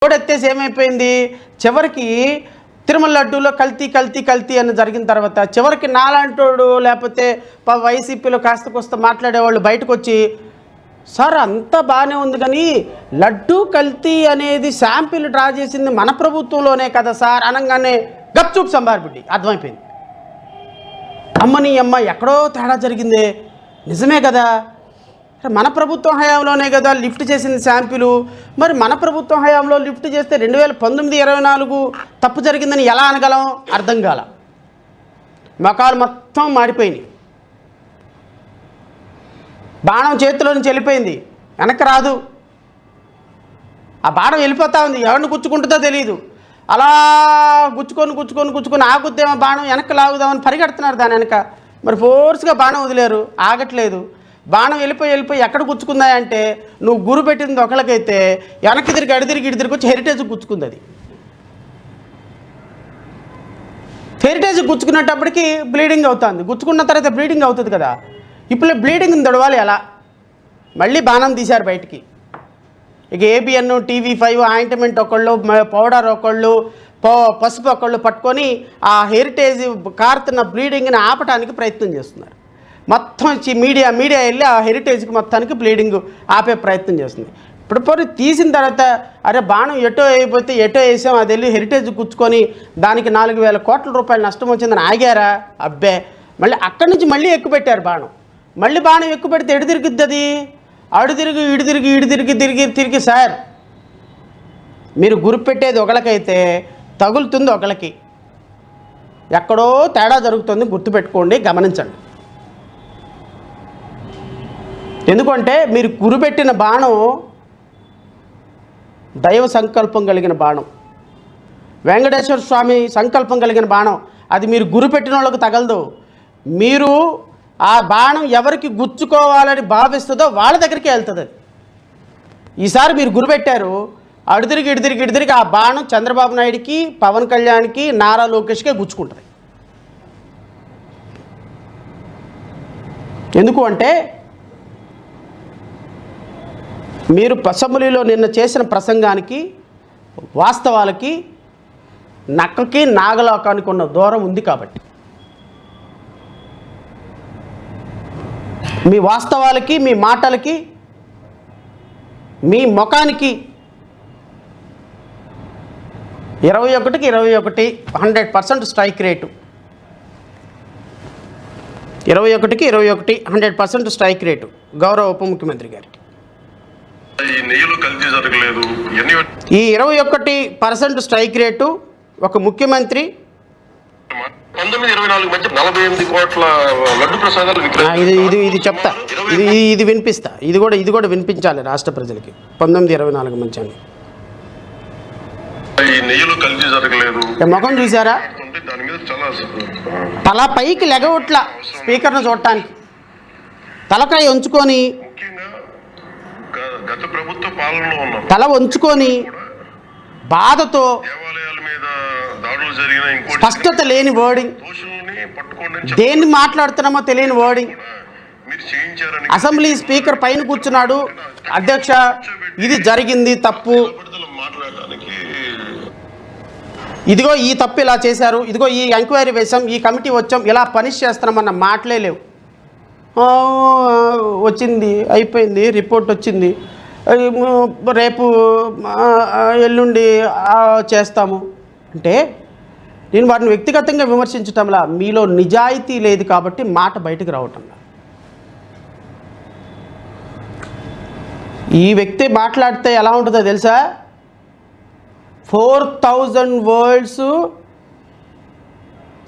ఓడెత్తేసి ఏమైపోయింది, చివరికి తిరుమల లడ్డూలో కల్తీ అని జరిగిన తర్వాత చివరికి నాలాంటోడు లేకపోతే వైసీపీలో కాస్త మాట్లాడేవాళ్ళు బయటకు వచ్చి, సార్ అంతా బాగానే ఉంది కానీ లడ్డూ కల్తీ అనేది శాంపిల్ డ్రా చేసింది మన ప్రభుత్వంలోనే కదా సార్ అనగానే గప్చూప్ సంబార్బిడ్డి అర్థమైపోయింది. అమ్మని అమ్మ ఎక్కడో తేడా జరిగిందే, నిజమే కదా, మన ప్రభుత్వం హయాంలోనే కదా లిఫ్ట్ చేసింది శాంపిల్. మరి మన ప్రభుత్వం హయాంలో లిఫ్ట్ చేస్తే 2019-24 తప్పు జరిగిందని ఎలా అనగలం? అర్థం కాల. మొఖాలు మొత్తం మాడిపోయినాయి. బాణం చేతిలో నుంచి వెళ్ళిపోయింది, వెనక్కి రాదు. ఆ బాణం వెళ్ళిపోతూ ఉంది, ఎవరిని గుచ్చుకుంటుందో తెలియదు. అలా గుచ్చుకొని ఆగుద్దేమో బాణం, వెనక్కి లాగుదామని పరిగెడుతున్నారు దాని వెనక. మరి ఫోర్స్గా బాణం వదిలేరు, ఆగట్లేదు. బాణం వెళ్ళిపోయి ఎక్కడ గుచ్చుకుందాయంటే నువ్వు గురి పెట్టింది ఒకళ్ళకైతే వెనక్కి తిరిగి ఇటు తిరిగి వచ్చి హెరిటేజ్కి గుచ్చుకుంది. అది హెరిటేజ్కి గుచ్చుకునేటప్పటికి బ్లీడింగ్ అవుతుంది. గుచ్చుకున్న తర్వాత బ్లీడింగ్ అవుతుంది కదా, ఇప్పుడు బ్లీడింగ్ని తొడవాలి ఎలా? మళ్ళీ బాణం తీశారు బయటికి. ఇక ABN, TV5 ఆయింట్మెంట్ ఒకళ్ళు, పౌడర్ ఒకళ్ళు, పసుపు ఒకళ్ళు పట్టుకొని ఆ హెరిటేజ్ కారుతున్న బ్లీడింగ్ని ఆపడానికి ప్రయత్నం చేస్తున్నారు. మొత్తం మీడియా వెళ్ళి ఆ హెరిటేజ్కి మొత్తానికి బ్లీడింగ్ ఆపే ప్రయత్నం చేస్తుంది. ఇప్పుడు పోయి తీసిన తర్వాత అరే బాణం ఎటో వేసాం, అది వెళ్ళి హెరిటేజ్ గుచ్చుకొని దానికి 4,000 కోట్ల రూపాయలు నష్టం వచ్చిందని ఆగారా? అబ్బే, మళ్ళీ అక్కడి నుంచి మళ్ళీ ఎక్కుపెట్టారు బాణం. మళ్ళీ బాణం ఎక్కువ పెడితే ఎడు తిరుగుద్ది, అది అడు తిరిగి ఇటు తిరిగి సార్ మీరు గురిపెట్టేది ఒకళ్ళకైతే తగులుతుంది ఒకళ్ళకి. ఎక్కడో తేడా జరుగుతుంది, గుర్తుపెట్టుకోండి, గమనించండి. ఎందుకంటే మీరు గురిపెట్టిన బాణం దైవ సంకల్పం కలిగిన బాణం, వెంకటేశ్వర స్వామి సంకల్పం కలిగిన బాణం. అది మీరు గురిపెట్టిన వాళ్ళకు తగలదు. మీరు ఆ బాణం ఎవరికి గుచ్చుకోవాలని భావిస్తుందో వాళ్ళ దగ్గరికి వెళ్తుంది. అది ఈసారి మీరు గురిపెట్టారు, అడు తిరిగి ఇటు తిరిగి ఆ బాణం చంద్రబాబు నాయుడికి, పవన్ కళ్యాణ్కి, నారా లోకేష్కే గుచ్చుకుంటుంది. ఎందుకు అంటే మీరు అసెంబ్లీలో నిన్న చేసిన ప్రసంగానికి వాస్తవాలకి నక్కకి నాగలోకానికి ఉన్న దూరం ఉంది కాబట్టి, మీ వాస్తవాలకి, మీ మాటలకి, మీ ముఖానికి 21కి 100% స్ట్రైక్ రేటు. 21కి 100% స్ట్రైక్ రేటు గౌరవ ఉప ముఖ్యమంత్రి గారికి. ఈ 21% స్ట్రైక్ రేటు ఒక ముఖ్యమంత్రి 19-24 మధ్య 48 కోట్ల లడ్డు ప్రసాదాలు ఇది చెప్తా, ఇది వినిపిస్తా, ఇది కూడా వినిపించాలి రాష్ట్ర ప్రజలకి. 19-24 మధ్య ముఖం చూసారా? తల పైకి లెగవట్ల స్పీకర్ను చూడటానికి, తలకాయ ఉంచుకొని గత ప్రభుత్వ పాలనలో ఉన్నాం, తల ఉంచుకొని బాధతో స్పష్టత లేని వర్డింగ్, దేన్ని మాట్లాడుతున్నామో తెలియని వర్డింగ్. అసెంబ్లీ స్పీకర్ పైన కూర్చున్నాడు, అధ్యక్ష ఇది జరిగింది తప్పు, ఇదిగో ఈ తప్పు ఇలా చేశారు, ఇదిగో ఈ ఎంక్వైరీ వేసాం, ఈ కమిటీ వచ్చాం, ఇలా పనిష్ చేస్తున్నామన్న మాటలే లేవు. వచ్చింది, అయిపోయింది, రిపోర్ట్ వచ్చింది, రేపు ఎల్లుండి చేస్తాము అంటే నేను వాటిని వ్యక్తిగతంగా విమర్శించటంలా, మీలో నిజాయితీ లేదు కాబట్టి మాట బయటకు రావటంలా. ఈ వ్యక్తి మాట్లాడితే ఎలా ఉంటుందో తెలుసా? 4000 వర్డ్స్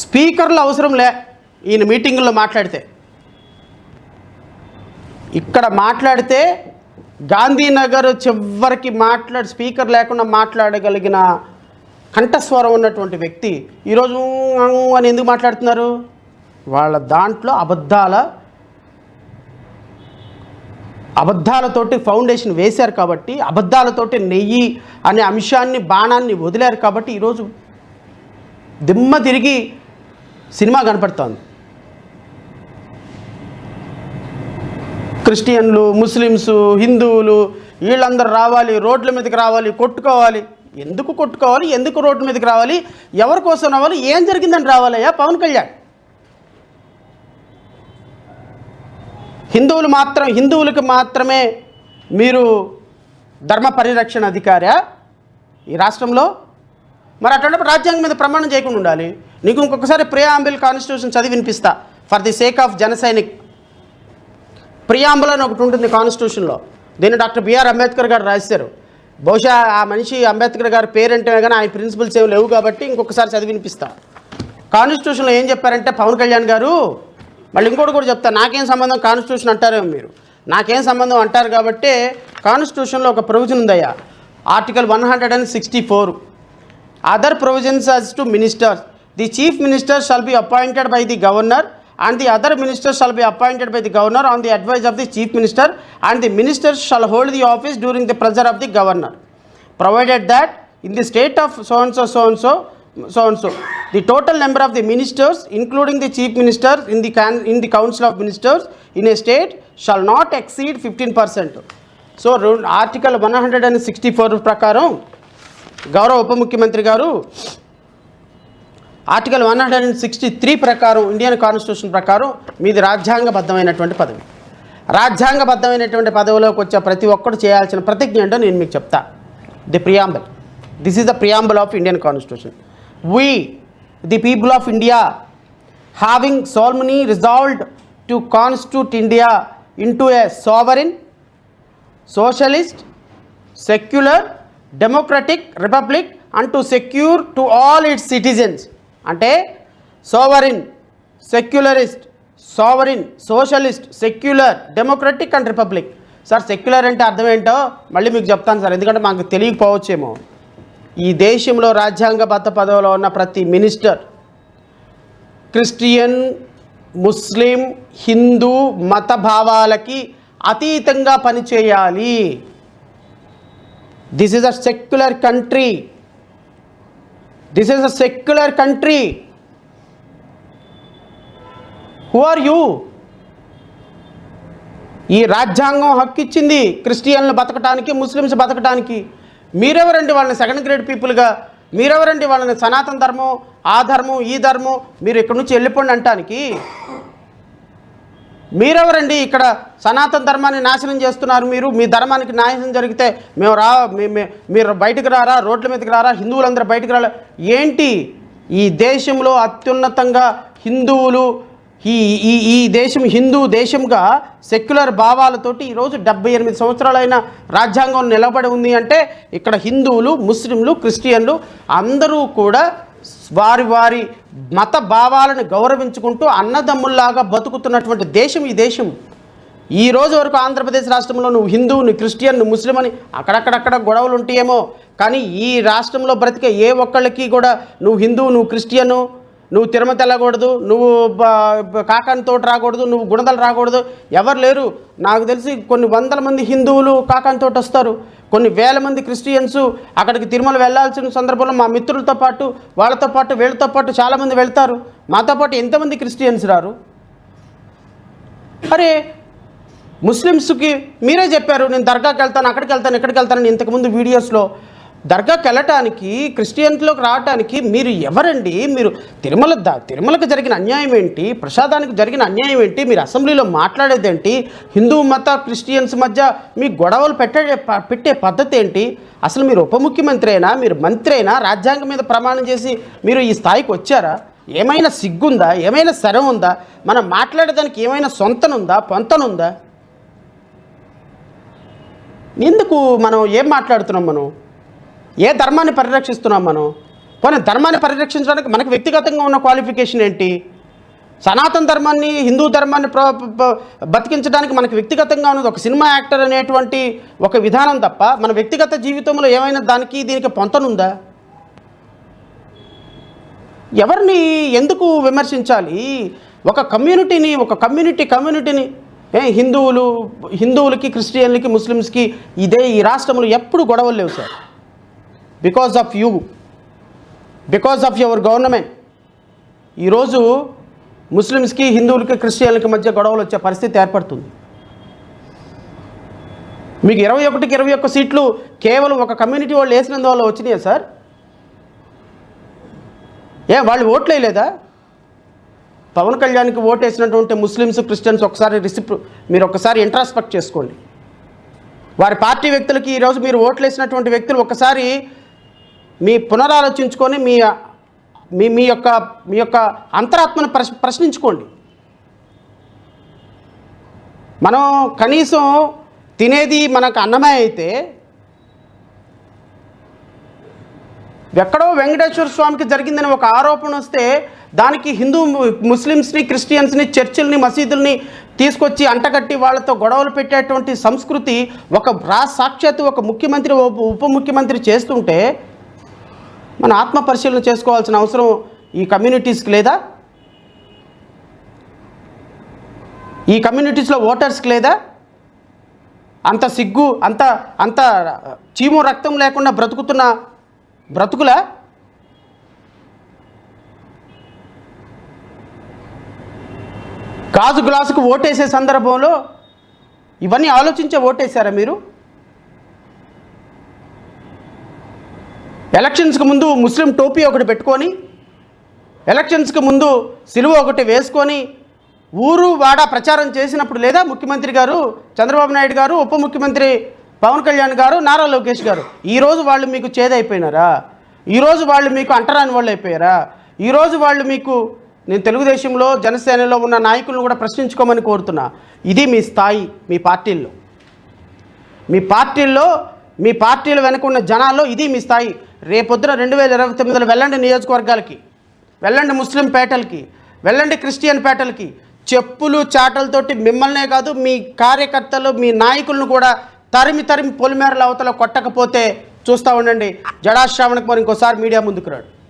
స్పీకర్లు అవసరం లే ఈయన మీటింగుల్లో మాట్లాడితే. ఇక్కడ మాట్లాడితే గాంధీనగర్ చివరికి స్పీకర్ లేకుండా మాట్లాడగలిగిన కంఠస్వరం ఉన్నటువంటి వ్యక్తి ఈరోజు అని ఎందుకు మాట్లాడుతున్నారు? వాళ్ళ దాంట్లో అబద్ధాలతోటి ఫౌండేషన్ వేశారు కాబట్టి, అబద్ధాలతోటి నెయ్యి అనే అంశాన్ని, బాణాన్ని వదిలారు కాబట్టి ఈరోజు దిమ్మ తిరిగి సినిమా కనపడుతోంది. క్రిస్టియన్లు, ముస్లిమ్స్, హిందువులు వీళ్ళందరూ రావాలి, రోడ్ల మీదకి రావాలి, కొట్టుకోవాలి. ఎందుకు కొట్టుకోవాలి, ఎందుకు రోడ్డు మీదకి రావాలి, ఎవరి కోసం రావాలి, ఏం జరిగిందని రావాలయ్యా పవన్ కళ్యాణ్? హిందువులకు మాత్రమే మీరు ధర్మ పరిరక్షణ అధికారా ఈ రాష్ట్రంలో? మరి అట్లాంటప్పుడు రాజ్యాంగం మీద ప్రమాణం చేయకుండా ఉండాలి. నీకు ఇంకొకసారి ప్రియాంబుల్ కాన్స్టిట్యూషన్ చదివి వినిపిస్తా ఫర్ ది సేక్ ఆఫ్ జన సైనిక్. ప్రియాంబుల్ అని ఒకటి ఉంటుంది కాన్స్టిట్యూషన్లో, దీన్ని డాక్టర్ బిఆర్ అంబేద్కర్ గారు రాశారు. బహుశా ఆ మనిషి అంబేద్కర్ గారి పేరంటే కానీ ఆయన ప్రిన్సిపల్స్ ఏమి లేవు కాబట్టి ఇంకొకసారి చదివి వినిపిస్తా. కాన్స్టిట్యూషన్లో ఏం చెప్పారంటే పవన్ కళ్యాణ్ గారు, మళ్ళీ ఇంకోటి కూడా చెప్తా, నాకేం సంబంధం కాన్స్టిట్యూషన్ అంటారేమో మీరు, నాకేం సంబంధం అంటారు కాబట్టి కాన్స్టిట్యూషన్లో ఒక ప్రొవిజన్ ఉందయ్యా, article 164. Other provisions as to ministers, the chief minister shall be appointed by the governor and the other ministers shall be appointed by the governor on the advice of the chief minister, and the ministers shall hold the office during the pressure of the governor, provided that in the state of so and so the total number of the ministers including the chief minister in the council of ministers in a state shall not exceed 15%. So article 164 ప్రకారం గౌరవ ఉప ముఖ్యమంత్రి గారు article 163 ప్రకారం Indian constitution ప్రకారం మీది రాజ్యాంగబద్ధమైనటువంటి పదవి. రాజ్యాంగబద్ధమైనటువంటి పదవిలోకి వచ్చే ప్రతి ఒక్కరు చేయాల్సిన ప్రతిజ్ఞ ఏంటో నేను మీకు చెప్తా. The preamble, this is the preamble of Indian constitution. We, the people of India, having solemnly resolved to constitute India into a sovereign, socialist, secular, democratic republic and to secure to all its citizens. అంటే sovereign, secularist, sovereign, socialist, secular, democratic and republic. Sir secular అంటే అర్థం ఏంటో మళ్ళీ మీకు చెప్తాను sir, ఎందుకంటే మాకు తెలియకపోవచ్చేమో. ఈ దేశంలో రాజ్యాంగబద్ధ పదవిలో ఉన్న ప్రతి మినిస్టర్ క్రిస్టియన్, ముస్లిం, హిందూ మత భావాలకి అతీతంగా పనిచేయాలి. This is a secular country. This is a secular country. Who are you? ఈ రాజ్యాంగం హక్కు ఇచ్చింది క్రిస్టియన్లు బతకటానికి, ముస్లిమ్స్ బతకటానికి. మీరెవరండి వాళ్ళని సెకండ్ గ్రేడ్ పీపుల్గా, మీరెవరండి వాళ్ళని సనాతన ధర్మం, ఆ ధర్మం, ఈ ధర్మం, మీరు ఇక్కడి నుంచి వెళ్ళిపోండి అంటానికి? మీరెవరండి ఇక్కడ సనాతన ధర్మాన్ని నాశనం చేస్తున్నారు? మీ ధర్మానికి నాశనం జరిగితే మీరు బయటకు రారా, రోడ్ల మీదకి రారా, హిందువులందరూ బయటకు రారా? ఏంటి ఈ దేశంలో అత్యున్నతంగా హిందువులు, ఈ దేశం హిందూ దేశంగా సెక్యులర్ భావాలతోటి ఈరోజు 78 సంవత్సరాలైన రాజ్యాంగం నిలబడి ఉంది అంటే ఇక్కడ హిందువులు, ముస్లింలు, క్రిస్టియన్లు అందరూ కూడా వారి మత భావాలను గౌరవించుకుంటూ అన్నదమ్ముల్లాగా బతుకుతున్నటువంటి దేశం ఈ దేశం. ఈ రోజు వరకు ఆంధ్రప్రదేశ్ రాష్ట్రంలో నువ్వు హిందూ, నువ్వు క్రిస్టియన్, నువ్వు ముస్లిం అని అక్కడక్కడక్కడ గొడవలు ఉంటాయేమో, కానీ ఈ రాష్ట్రంలో బ్రతికే ఏ ఒక్కళ్ళకి కూడా నువ్వు హిందూ, నువ్వు క్రిస్టియను, నువ్వు తిరుమత వెళ్ళకూడదు, నువ్వు కాకాని తోట రాకూడదు, నువ్వు గుణదలు రాకూడదు ఎవరు లేరు. నాకు తెలిసి కొన్ని వందల మంది హిందువులు కాకాని తోట వస్తారు, కొన్ని వేల మంది క్రిస్టియన్స్ అక్కడికి తిరుమల వెళ్ళాల్సిన సందర్భంలో మా మిత్రులతో పాటు, వాళ్ళతో పాటు, వీళ్ళతో పాటు చాలామంది వెళ్తారు. మాతో పాటు ఎంతమంది క్రిస్టియన్స్ రారు? అరే ముస్లిమ్స్కి మీరే చెప్పారు, నేను దర్గాకి వెళ్తాను, అక్కడికి వెళ్తాను, ఇక్కడికి వెళ్తానని ఇంతకుముందు వీడియోస్లో. దర్గాకి వెళ్ళటానికి, క్రిస్టియన్స్లోకి రావటానికి మీరు ఎవరండి? మీరు తిరుమలకు జరిగిన అన్యాయం ఏంటి? ప్రసాదానికి జరిగిన అన్యాయం ఏంటి? మీరు అసెంబ్లీలో మాట్లాడేదేంటి? హిందూ మత క్రిస్టియన్స్ మధ్య మీ గొడవలు పెట్టే పద్ధతి ఏంటి? అసలు మీరు ఉప ముఖ్యమంత్రి అయినా, మీరు మంత్రి అయినా, రాజ్యాంగం మీద ప్రమాణం చేసి మీరు ఈ స్థాయికి వచ్చారా? ఏమైనా సిగ్గుందా? ఏమైనా శరం ఉందా? మనం మాట్లాడేదానికి ఏమైనా సొంతనుందా, పొంతనుందా? ఎందుకు మనం ఏం మాట్లాడుతున్నాం? మనం ఏ ధర్మాన్ని పరిరక్షిస్తున్నాం? మనం పోనీ ధర్మాన్ని పరిరక్షించడానికి మనకు వ్యక్తిగతంగా ఉన్న క్వాలిఫికేషన్ ఏంటి? సనాతన ధర్మాన్ని, హిందూ ధర్మాన్ని బతికించడానికి మనకు వ్యక్తిగతంగా ఉన్నది ఒక సినిమా యాక్టర్ అనేటువంటి ఒక విధానం తప్ప మన వ్యక్తిగత జీవితంలో ఏమైనా దీనికి పొంతనుందా? ఎవరిని ఎందుకు విమర్శించాలి? ఒక కమ్యూనిటీని హిందువులకి, క్రిస్టియన్లకి, ముస్లిమ్స్కి ఈ రాష్ట్రంలో ఎప్పుడు గొడవలు లేవు sir. Because of you, because of your government ఈరోజు ముస్లిమ్స్కి, హిందువులకి, క్రిస్టియన్లకి మధ్య గొడవలు వచ్చే పరిస్థితి ఏర్పడుతుంది. మీకు 21కి 21 సీట్లు కేవలం ఒక కమ్యూనిటీ వాళ్ళు వేసినందువల్ల వచ్చినాయా సార్? వాళ్ళు ఓట్లు వేయలేదా? పవన్ కళ్యాణ్కి ఓటు వేసినటువంటి ముస్లిమ్స్, క్రిస్టియన్స్ మీరు ఒకసారి ఇంట్రాస్పెక్ట్ చేసుకోండి. వారి పార్టీ వ్యక్తులకి ఈరోజు మీరు ఓట్లు వేసినటువంటి వ్యక్తులు ఒకసారి మీ పునరాలోచించుకొని మీ యొక్క అంతరాత్మను ప్రశ్నించుకోండి. మనం కనీసం తినేది మనకు అన్నమే అయితే ఎక్కడో వెంకటేశ్వర స్వామికి జరిగిందని ఒక ఆరోపణ వస్తే దానికి ముస్లిమ్స్ని, క్రిస్టియన్స్ని, చర్చిల్ని, మసీదుల్ని తీసుకొచ్చి అంటగట్టి వాళ్ళతో గొడవలు పెట్టేటువంటి సంస్కృతి సాక్షాత్తు ఒక ముఖ్యమంత్రి, ఉప ముఖ్యమంత్రి చేస్తుంటే మన ఆత్మ పరిశీలన చేసుకోవాల్సిన అవసరం ఈ కమ్యూనిటీస్కి లేదా? ఈ కమ్యూనిటీస్లో ఓటర్స్కి లేదా? అంత సిగ్గు, అంత చీము రక్తం లేకుండా బ్రతుకుతున్న బ్రతుకులా? గాజు గ్లాసుకు ఓటేసే సందర్భంలో ఇవన్నీ ఆలోచించే ఓటేశారా మీరు? ఎలక్షన్స్కి ముందు ముస్లిం టోపీ ఒకటి పెట్టుకొని, ఎలక్షన్స్కి ముందు సిలువ ఒకటి వేసుకొని ఊరు వాడ ప్రచారం చేసినప్పుడు లేదా ముఖ్యమంత్రి గారు చంద్రబాబు నాయుడు గారు, ఉప ముఖ్యమంత్రి పవన్ కళ్యాణ్ గారు, నారా లోకేష్ గారు? ఈరోజు వాళ్ళు మీకు చేదైపోయినారా? ఈరోజు వాళ్ళు మీకు అంటరాని వాళ్ళు అయిపోయారా? ఈరోజు వాళ్ళు మీకు, నేను తెలుగుదేశంలో, జనసేనలో ఉన్న నాయకులను కూడా ప్రశ్నించుకోమని కోరుతున్నా. ఇది మీ స్థాయి. మీ పార్టీల వెనుక ఉన్న జనాల్లో ఇది మీ స్థాయి. రేపొద్దున 2029లో వెళ్ళండి నియోజకవర్గాలకి, వెళ్ళండి ముస్లిం పేటలకి, వెళ్ళండి క్రిస్టియన్ పేటలకి. చెప్పులు చాటలతోటి మిమ్మల్నే కాదు మీ కార్యకర్తలు, మీ నాయకులను కూడా తరిమి పొలిమేరల అవతల కొట్టకపోతే చూస్తూ ఉండండి. జడా శ్రావణ్ కుమార్ ఇంకోసారి మీడియా ముందుకు రాడు.